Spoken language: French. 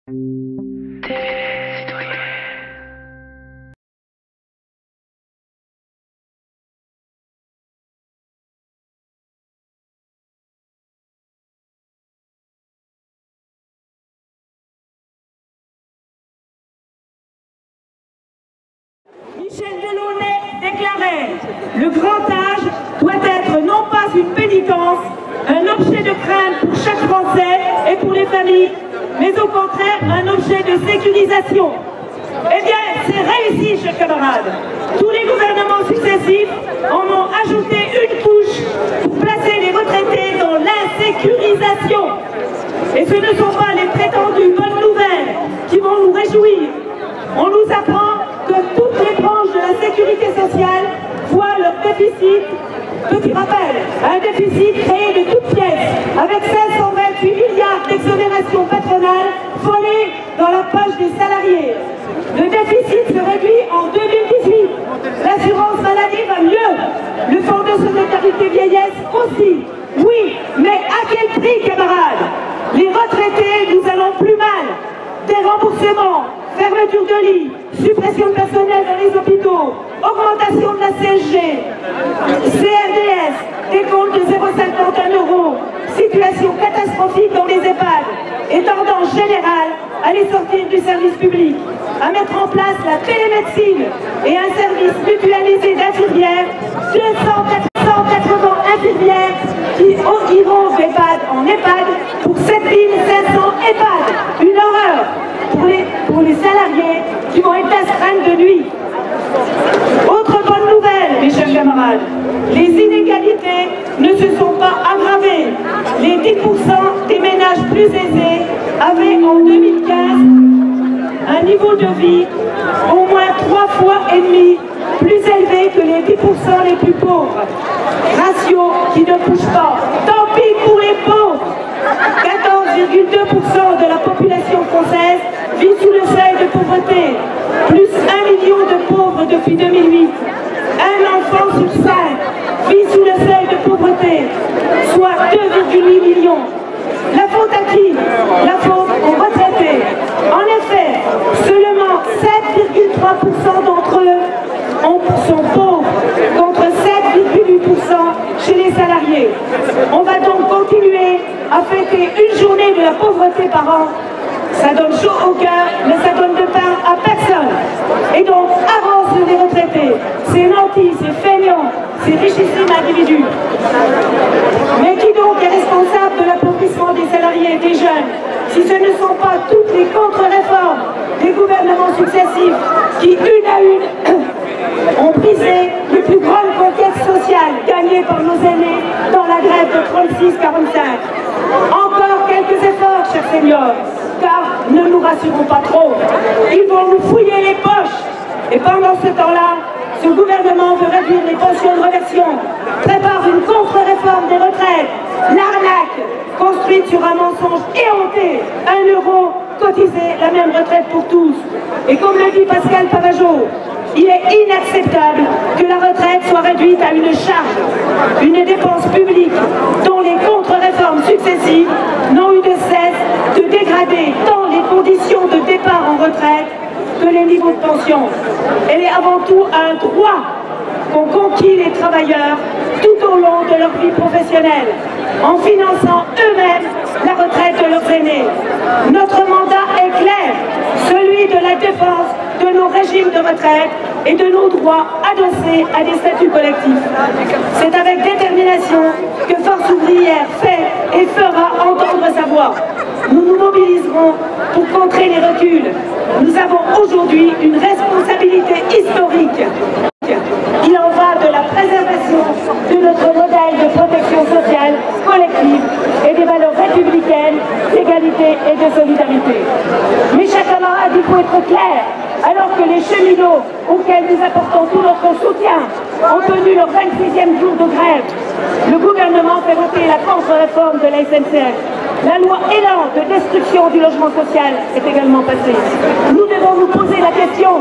Michel Delaunay déclarait « Le grand âge doit être non pas une pénitence, un objet de crainte pour chaque Français et pour les familles, mais au contraire un objet de sécurisation. » Eh bien, c'est réussi, chers camarades. Tous les gouvernements successifs en ont ajouté une couche pour placer les retraités dans l'insécurisation. Et ce ne sont pas les prétendues bonnes nouvelles qui vont nous réjouir. On nous apprend que toutes les branches de la sécurité sociale voient leur déficit, petit rappel, un déficit créé de toutes pièces, avec 528 milliards d'exonération patronale volées dans la poche des salariés. Le déficit se réduit en 2018. L'assurance maladie va mieux. Le fonds de solidarité vieillesse aussi. Oui, mais à quel prix, camarades? Les retraités, nous allons plus mal. Des remboursements, fermeture de lits, suppression de personnel dans les hôpitaux, augmentation de la CSG, CRDS, décompte de 0,51 €, situation catastrophique dans les EHPAD et tendance générale à les sortir du service public, à mettre en place la télémédecine et un service mutualisé d'infirmières, 280 infirmières qui iront d'EHPAD en EHPAD pour 7500 EHPAD. Une horreur pour les salariés qui vont être astreints de nuit. Autre bonne nouvelle, mes chers camarades, les inégalités ne se sont pas aggravées. Les 10% des ménages plus aisés avaient en 2015 un niveau de vie au moins 3,5 fois plus élevé que les 10% les plus pauvres. Ratio qui ne bouge pas. Tant pis pour les pauvres. 14,2% de la population française vit sous le seuil de pauvreté. Plus 1 million de pauvres depuis 2008. Un enfant sur 5 vit sous le seuil de pauvreté, soit 2,8 millions. La faute à qui? La faute aux retraités. En effet, seulement 7,3% d'entre eux sont pauvres, contre 7,8% chez les salariés. On va donc continuer à fêter une journée de la pauvreté par an. Ça donne chaud au cœur, mais ça donne de pain à personne. Et donc, avance les retraités. C'est nantis, c'est feignant, c'est richissime individu. Mais qui donc est responsable de l'appauvrissement des salariés et des jeunes, si ce ne sont pas toutes les contre-réformes des gouvernements successifs qui, une à une, ont brisé les plus grandes conquêtes sociales gagnées par nos aînés dans la grève de 36-45. Encore quelques efforts, chers seniors, car ne nous rassurons pas trop. Ils vont nous fouiller les poches. Et pendant ce temps-là, ce gouvernement veut réduire les pensions de réversion, prépare une contre-réforme des retraites, l'arnaque construite sur un mensonge éhonté, 1 € cotisé, la même retraite pour tous. Et comme le dit Pascal Pavageau, il est inacceptable que la retraite soit réduite à une charge, une dépense publique dont les contre-réformes successives n'ont eu de cesse de dégrader tant les conditions de départ en retraite que les niveaux de pension. Elle est avant tout un droit qu'ont conquis les travailleurs tout au long de leur vie professionnelle, en finançant eux-mêmes la retraite de leurs aînés. Notre mandat est clair, celui de la défense de nos régimes de retraite et de nos droits adossés à des statuts collectifs. C'est avec détermination que Force ouvrière fait et fera entendre sa voix. Nous nous mobiliserons pour contrer les reculs. Nous avons aujourd'hui une responsabilité historique. Il en va de la préservation de notre modèle de protection sociale collective et des valeurs républicaines d'égalité et de solidarité. Mes chers camarades, il faut être clair. Alors que les cheminots, auxquels nous apportons tout notre soutien, ont tenu leur 26e jour de grève, le gouvernement fait voter la contre-réforme de la SNCF. La loi Élan de destruction du logement social est également passée. Nous devons nous poser la question,